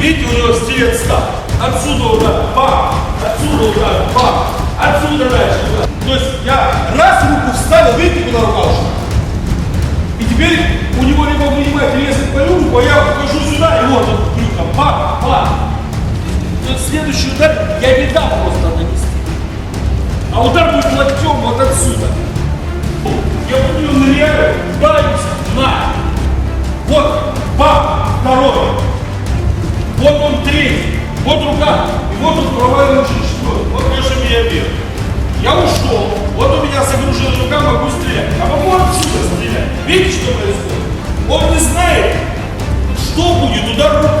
видите, у него стилет стал. Отсюда удар, бам, отсюда удар, бам, отсюда дальше удар. То есть я раз руку вставил, видите, куда рука ушла? И теперь у него либо вынимает резать по люку, а я покажу сюда, и вот он крюком, бам, бам. Тут следующий удар я не дам просто нанести. А удар будет локтем вот отсюда. Я буду ее ныряю, ударюсь на. Вот, бам, второй. Вот он третий. Вот рука. И вот он проваливается четвертый. Вот, конечно, меня бьет. Я ушел. Вот у меня загружена рука, могу стрелять. А могу отсюда стрелять. Видите, что происходит? Он не знает, что будет удар рукой.